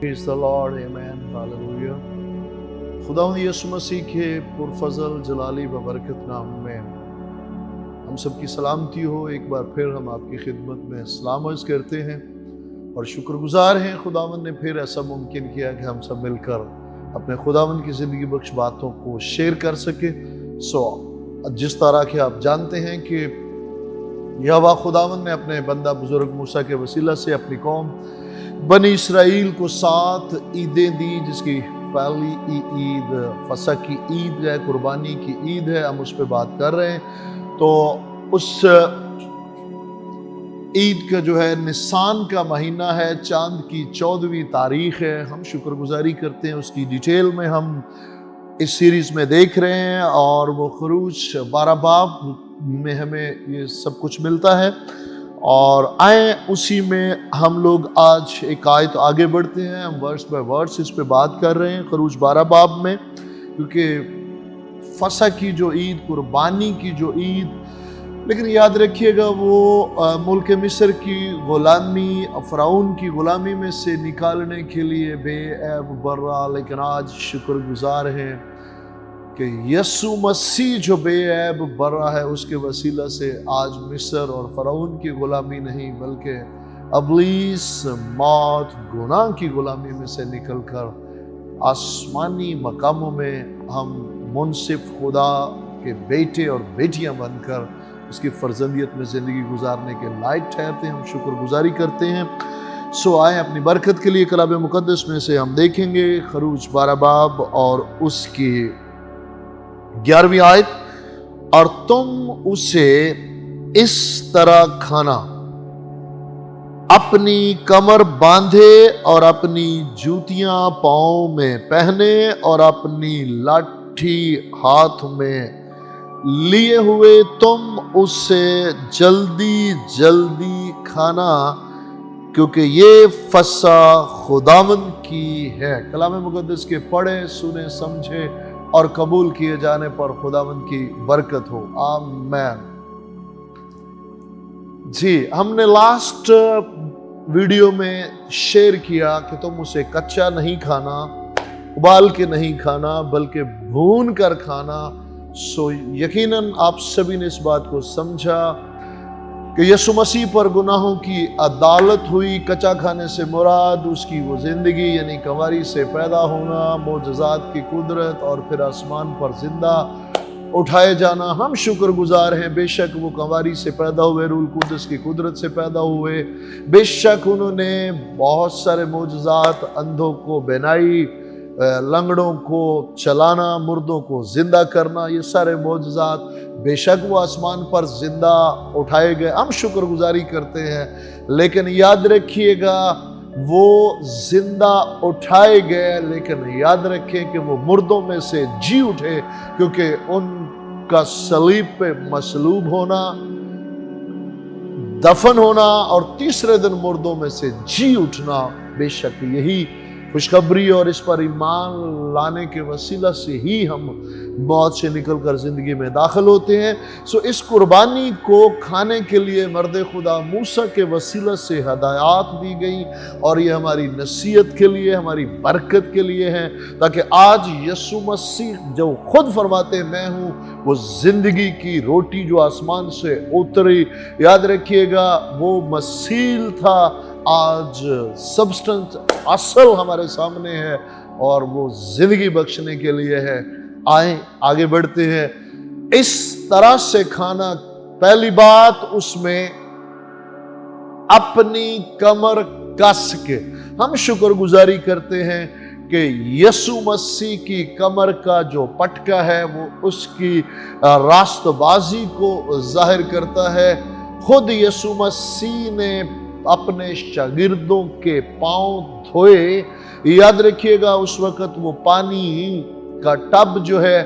Praise the Lord, Amen, Hallelujah. खुदावंद यीशु मसीह के पुरफजल जलाली बबरकत नाम में हम सबकी सलामती हो। एक बार फिर हम आपकी खिदमत में सलाम अर्ज़ करते हैं और शुक्रगुजार हैं खुदावंद ने फिर ऐसा मुमकिन किया कि हम सब मिलकर अपने खुदावंद की ज़िंदगी बख्श बातों को शेयर कर सके। जिस तरह के आप जानते हैं कि यहोवा खुदावंद ने अपने बंदा बुजुर्ग मूसा के वसीला से अपनी कौम बनी इसराइल को 7 ईदें दी, जिसकी पहली ईद फसह की ईद है, कुर्बानी की ईद है। हम उस पर बात कर रहे हैं। तो उस ईद का जो है निसान का महीना है, चांद की 14वीं तारीख है। हम शुक्रगुजारी करते हैं, उसकी डिटेल में हम इस सीरीज़ में देख रहे हैं और वो खरूज 12 बाब में हमें ये सब कुछ मिलता है। और आए उसी में हम लोग आज एक आयत आगे बढ़ते हैं। हम वर्स बाय वर्स इस पे बात कर रहे हैं खरूज 12 बाब में, क्योंकि फसह की जो ईद, कुर्बानी की जो ईद, लेकिन याद रखिएगा वो मुल्क मिस्र की ग़ुलामी, फ़िरौन की ग़ुलामी में से निकालने के लिए बेऐब बर्रा, लेकिन आज शुक्रगुजार हैं कि यीशु मसीह जो बेऐब बर्रा है, उसके वसीला से आज मिस्र और फ़िरौन की ग़ुलामी नहीं बल्कि इब्लीस, मौत, गुनाह की ग़ुलामी में से निकलकर आसमानी मकामों में हम मुनसिफ खुदा के बेटे और बेटियां बनकर उसकी फर्जंदियत में ज़िंदगी गुजारने के लायक ठहरते हैं। हम शुक्रगुजारी करते हैं। आए अपनी बरकत के लिए कलाम मुक़द्दस में से हम देखेंगे खरूज 12 बाब और उसकी 11वीं आयत। और तुम उसे इस तरह खाना, अपनी कमर बांधे और अपनी जूतियां पांव में पहने और अपनी लाठी हाथ में लिए हुए तुम उससे जल्दी जल्दी खाना, क्योंकि ये फसह खुदावंद की है। कलाम मुक़द्दस के पढ़े, सुने, समझे और कबूल किए जाने पर खुदावंद की बरकत हो। आमीन। जी, हमने लास्ट वीडियो में शेयर किया कि तुम उसे कच्चा नहीं खाना, उबाल के नहीं खाना, बल्कि भून कर खाना। यकीनन आप सभी ने इस बात को समझा कि यीशु मसीह पर गुनाहों की अदालत हुई। कच्चा खाने से मुराद उसकी वो ज़िंदगी, यानी कंवारी से पैदा होना, मोजज़ात की कुदरत और फिर आसमान पर जिंदा उठाए जाना। हम शुक्रगुजार हैं, बेशक वो कंवारी से पैदा हुए, रूह कुदस की कुदरत से पैदा हुए। बेशक उन्होंने बहुत सारे मोजज़ात, अंधों को बेनाई, लंगड़ों को चलाना, मुर्दों को जिंदा करना, ये सारे मोजज़ात, बेशक वो आसमान पर जिंदा उठाए गए। हम शुक्रगुजारी करते हैं, लेकिन याद रखिएगा वो जिंदा उठाए गए, लेकिन याद रखें कि वो मुर्दों में से जी उठे, क्योंकि उनका सलीब पे मसलूब होना, दफन होना और तीसरे दिन मुर्दों में से जी उठना, बेशक यही खुशखबरी और इस पर ईमान लाने के वसीला से ही हम मौत से निकलकर ज़िंदगी में दाखिल होते हैं। इस कुर्बानी को खाने के लिए मर्द खुदा मूसा के वसीला से हदायत दी गई और ये हमारी नसीहत के लिए, हमारी बरकत के लिए है, ताकि आज यीशु मसीह जो खुद फरमाते हैं मैं हूँ वो ज़िंदगी की रोटी जो आसमान से उतरी, याद रखिएगा वो मसील था, आज सब्सटेंस असल हमारे सामने है और वो जिंदगी बख्शने के लिए है। आए आगे बढ़ते हैं। इस तरह से खाना, पहली बात उसमें अपनी कमर कस के, हम शुक्रगुजारी करते हैं कि यीशु मसीह की कमर का जो पटका है वो उसकी रास्तबाजी को जाहिर करता है। खुद यीशु मसीह ने अपने शागिर्दों के पांव धोए। याद रखिएगा उस वक्त वो पानी का टब जो है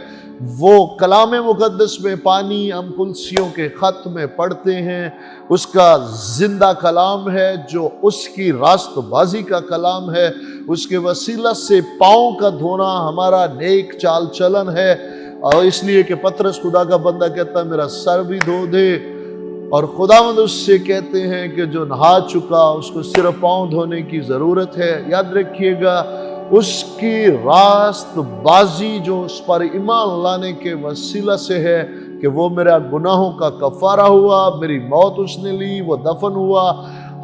वो कलाम मुक़द्दस में पानी हम कुलसियों के खत में पढ़ते हैं, उसका जिंदा कलाम है, जो उसकी रास्तबाजी का कलाम है। उसके वसीला से पाँव का धोना हमारा नेक चाल चलन है। और इसलिए कि पतरस खुदा का बंदा कहता है मेरा सर भी धो दे اور خداوند اس سے کہتے ہیں کہ جو نہا چکا اس کو صرف پاؤں دھونے کی ضرورت ہے. یاد رکھیے گا اس کی راست بازی جو اس پر ایمان لانے کے وسیلہ سے ہے کہ وہ میرا گناہوں کا کفارہ ہوا، میری موت اس نے لی، وہ دفن ہوا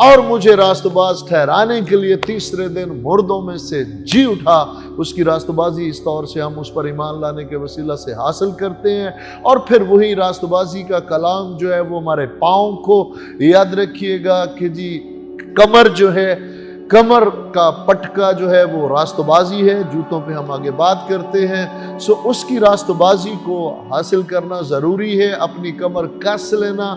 اور مجھے راست باز ٹھہرانے کے لیے تیسرے دن مردوں میں سے جی اٹھا. اس کی راست بازی اس طور سے ہم اس پر ایمان لانے کے وسیلہ سے حاصل کرتے ہیں. اور پھر وہی راست بازی کا کلام جو ہے وہ ہمارے پاؤں کو، یاد رکھیے گا کہ جی کمر جو ہے، کمر کا پٹکا جو ہے وہ راست بازی ہے. جوتوں پہ ہم آگے بات کرتے ہیں. اس کی راست بازی کو حاصل کرنا ضروری ہے، اپنی کمر کس لینا.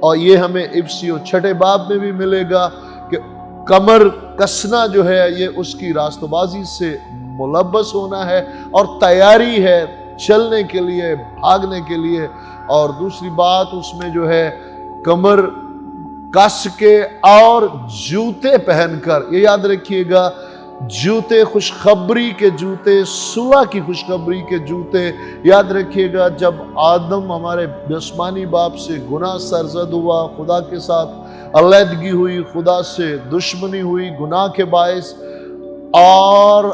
اور یہ ہمیں افسیو 6 باب میں بھی ملے گا کہ کمر کسنا جو ہے یہ اس کی راست بازی سے ملبس ہونا ہے اور تیاری ہے چلنے کے لیے، بھاگنے کے لیے. اور دوسری بات اس میں جو ہے کمر کس کے اور جوتے پہن کر، یہ یاد رکھیے گا جوتے خوشخبری کے جوتے، صلح کی خوشخبری کے جوتے. یاد رکھیے گا جب آدم ہمارے جسمانی باپ سے گناہ سرزد ہوا، خدا کے ساتھ علیحدگی ہوئی، خدا سے دشمنی ہوئی گناہ کے باعث، اور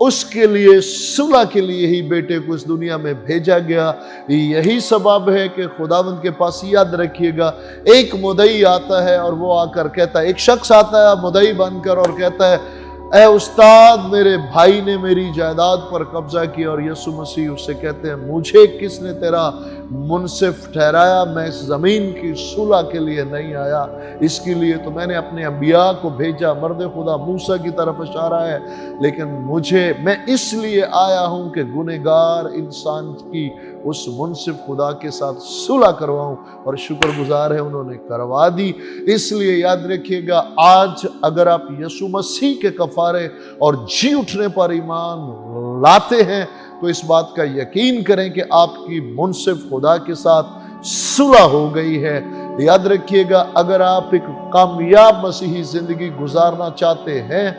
اس کے لیے صلح کے لیے ہی بیٹے کو اس دنیا میں بھیجا گیا. یہی سبب ہے کہ خداوند کے پاس، یاد رکھیے گا، ایک مدعی آتا ہے اور وہ آ کر کہتا ہے، ایک شخص آتا ہے مدعی بن کر اور کہتا ہے اے استاد میرے بھائی نے میری جائیداد پر قبضہ کیا. اور یسوع مسیح اس سے کہتے ہیں مجھے کس نے تیرا منصف ٹھہرایا؟ میں اس زمین کی صلح کے لیے نہیں آیا، اس کے لیے تو میں نے اپنے انبیاء کو بھیجا. مرد خدا موسیٰ کی طرف اشارہ ہے، لیکن میں اس لیے آیا ہوں کہ گنہگار انسان کی اس منصف خدا کے ساتھ صلح کرواؤں. اور شکر گزار ہے انہوں نے کروا دی. اس لیے یاد رکھیے گا آج اگر آپ یسوع مسیح کے کفارے اور جی اٹھنے پر ایمان لاتے ہیں تو اس بات کا یقین کریں کہ آپ کی منصف خدا کے ساتھ صلح ہو گئی ہے. یاد رکھیے گا اگر آپ ایک کامیاب مسیحی زندگی گزارنا چاہتے ہیں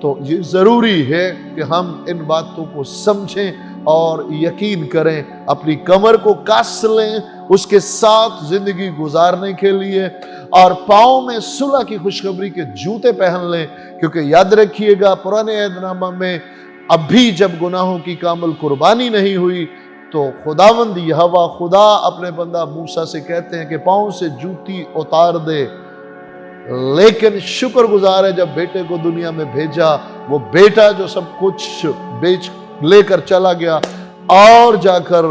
تو یہ ضروری ہے کہ ہم ان باتوں کو سمجھیں اور یقین کریں. اپنی کمر کو کس لیں اس کے ساتھ زندگی گزارنے کے لیے، اور پاؤں میں صلح کی خوشخبری کے جوتے پہن لیں. کیونکہ یاد رکھیے گا پرانے عہد نامہ میں ابھی جب گناہوں کی کامل قربانی نہیں ہوئی تو خداوند یہوہ خدا اپنے بندہ موسیٰ سے کہتے ہیں کہ پاؤں سے جوتی اتار دے. لیکن شکر گزار ہے جب بیٹے کو دنیا میں بھیجا، وہ بیٹا جو سب کچھ بیچ لے کر چلا گیا اور جا کر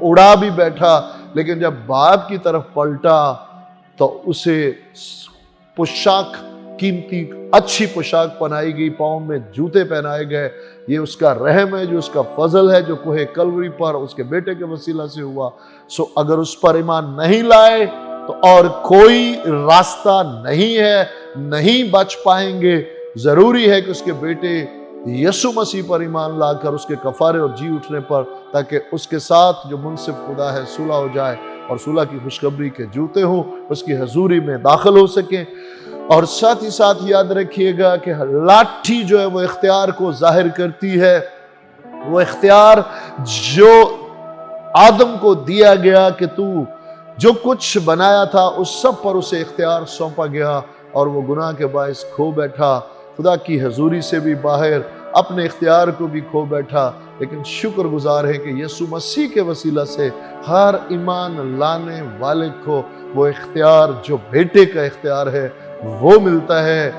اڑا بھی بیٹھا، لیکن جب باپ کی طرف پلٹا تو اسے پوشاک، قیمتی اچھی پوشاک پہنائی گئی، پاؤں میں جوتے پہنائے گئے. یہ اس کا رحم ہے، جو اس کا فضل ہے، جو کوہ کلوری پر اس کے بیٹے کے وسیلہ سے ہوا. اگر اس پر ایمان نہیں لائے تو اور کوئی راستہ نہیں ہے، نہیں بچ پائیں گے. ضروری ہے کہ اس کے بیٹے یسوع مسیح پر ایمان لا کر اس کے کفارے اور جی اٹھنے پر، تاکہ اس کے ساتھ جو منصف خدا ہے صلح ہو جائے اور صلح کی خوشخبری کے جوتے ہوں، اس کی حضوری میں داخل ہو سکیں. اور ساتھ ہی ساتھ یاد رکھیے گا کہ لاٹھی جو ہے وہ اختیار کو ظاہر کرتی ہے. وہ اختیار جو آدم کو دیا گیا کہ تو جو کچھ بنایا تھا اس سب پر اسے اختیار سونپا گیا، اور وہ گناہ کے باعث کھو بیٹھا، خدا کی حضوری سے بھی باہر، اپنے اختیار کو بھی کھو بیٹھا. لیکن شکر گزار ہے کہ یسوع مسیح کے وسیلہ سے ہر ایمان لانے والے کو وہ اختیار جو بیٹے کا اختیار ہے وہ ملتا ہے.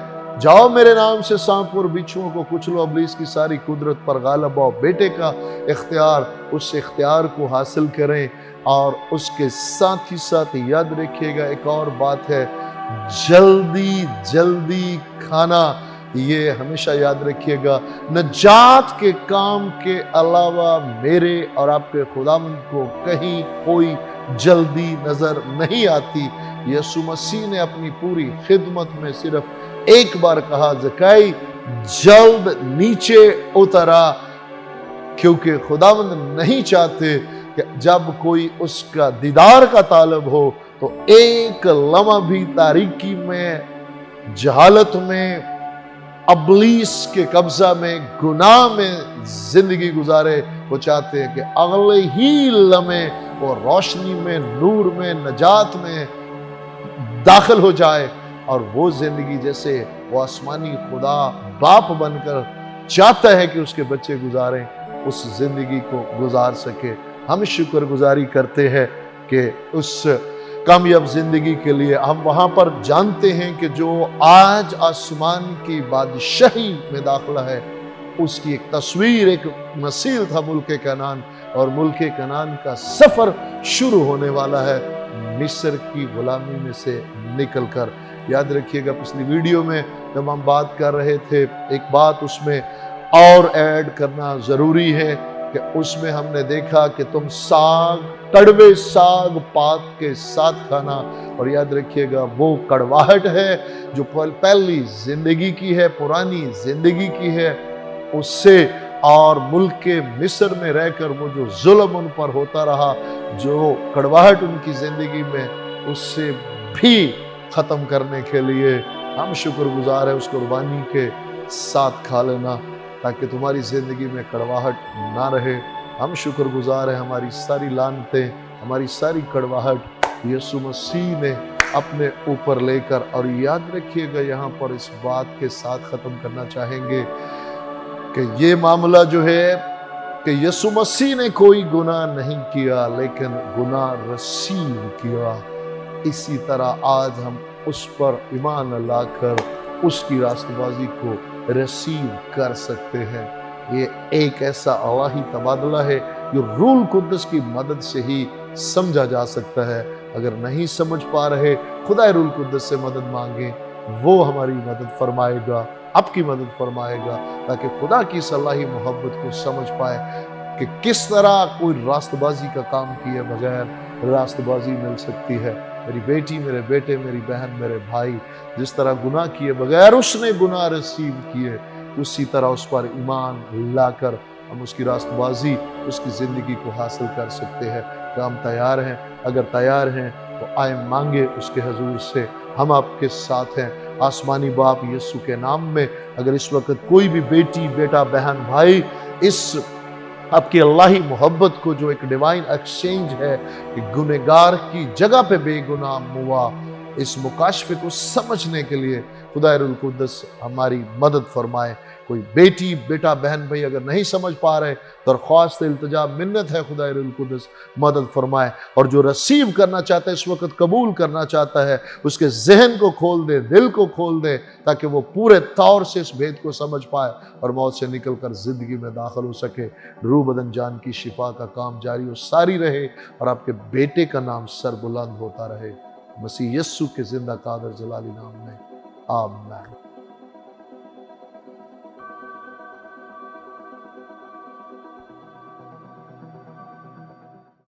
جاؤ میرے نام سے سانپ اور بچھوؤں کو کچلو، ابلیس کی ساری قدرت پر غالب آؤ. بیٹے کا اختیار، اس اختیار کو حاصل کریں. اور اس کے ساتھ ہی ساتھ یاد رکھیے گا ایک اور بات ہے، جلدی جلدی کھانا. یہ ہمیشہ یاد رکھیے گا، نجات کے کام کے علاوہ میرے اور آپ کے خداوند کو کہیں کوئی جلدی نظر نہیں آتی. یسوع مسیح نے اپنی پوری خدمت میں صرف ایک بار کہا، زکائی جلد نیچے اترا، کیونکہ خداوند نہیں چاہتے کہ جب کوئی اس کا دیدار کا طالب ہو تو ایک لمحہ بھی تاریکی میں، جہالت میں، ابلیس کے قبضہ میں، گناہ میں زندگی گزارے. وہ چاہتے ہیں کہ اگلے ہی لمحے وہ روشنی میں، نور میں، نجات میں दाखिल हो जाए और वो जिंदगी जैसे वो आसमानी खुदा बाप बनकर चाहता है कि उसके बच्चे गुजारें, उस जिंदगी को गुजार सके। हम शुक्रगुजारी करते हैं कि उस कामयाब जिंदगी के लिए हम वहां पर जानते हैं कि जो आज आसमान की बादशाही में दाखिला है, उसकी एक तस्वीर, एक मसील था मुल्क कनान, और मुल्क कनान का सफर शुरू होने वाला है मिस्र की गुलामी में से निकलकर। याद रखिएगा पिछली वीडियो में जब हम बात कर रहे थे, एक बात उसमें और ऐड करना जरूरी है कि उसमें हमने देखा कि तुम साग, कड़वे साग पात के साथ खाना। और याद रखिएगा वो कड़वाहट है जो पहली जिंदगी की है, पुरानी जिंदगी की है, उससे और मुल्क के मिस्र में रहकर वो जो जुल्म उन पर होता रहा, जो कड़वाहट उनकी जिंदगी में, उससे भी खत्म करने के लिए हम शुक्रगुजार है उस कुर्बानी के साथ खा लेना, ताकि तुम्हारी जिंदगी में कड़वाहट ना रहे। हम शुक्रगुजार है हमारी सारी लानतें, हमारी सारी कड़वाहट यीशु मसीह ने अपने ऊपर लेकर। और याद रखिएगा यहाँ पर इस बात के साथ खत्म करना चाहेंगे कि ये मामला जो है कि यीशु मसीह ने कोई गुनाह नहीं किया, लेकिन गुनाह रसीव किया। इसी तरह आज हम उस पर ईमान लाकर उसकी रास्तबाजी को रसीव कर सकते हैं। ये एक ऐसा अलाही तबादला है जो रूह कुद्दस की मदद से ही समझा जा सकता है। अगर नहीं समझ पा रहे, खुदा रूह कुद्दस से मदद मांगे, वो हमारी मदद फरमाएगा, आपकी मदद फरमाएगा, ताकि खुदा की सलाही मोहब्बत को समझ पाए कि किस तरह कोई रास्तबाजी का काम किए बगैर रास्तबाजी मिल सकती है। मेरी बेटी, मेरे बेटे, मेरी बहन, मेरे भाई, जिस तरह गुनाह किए बगैर उसने गुनाह रसीव किए, उसी तरह उस पर ईमान लाकर हम उसकी रास्तबाजी, उसकी ज़िंदगी को हासिल कर सकते हैं। क्या हम तैयार हैं? अगर तैयार हैं तो आए मांगे उसके हजूर से, हम आपके साथ हैं। आसमानी बाप यीशु के नाम में अगर इस वक्त कोई भी बेटी, बेटा, बहन, भाई इस आपकी अल्लाही मोहब्बत को, जो एक डिवाइन एक्सचेंज है कि गुनहगार की जगह पे बेगुनाह हुआ, इस मुकाशफे को समझने के लिए खुदा रूह कुद्दस हमारी मदद फरमाए। कोई बेटी, बेटा, बहन, भाई अगर नहीं समझ पा रहे, दरख्वास्त, इल्तिजा, मिन्नत है खुदा रूह कुद्दस मदद फरमाए। और जो रिसीव करना चाहता है, इस वक्त कबूल करना चाहता है, उसके जहन को खोल दे, दिल को खोल दे, ताकि वो पूरे तौर से इस भेद को समझ पाए और मौत से निकल कर जिंदगी में दाखिल हो सके। रूह बदन जान की शिफा का काम जारी और सारी रहे और आपके बेटे का नाम सरबुलंद होता रहे। मसीह यस्सु के जिंदा कादर जलाली नाम में आमीन।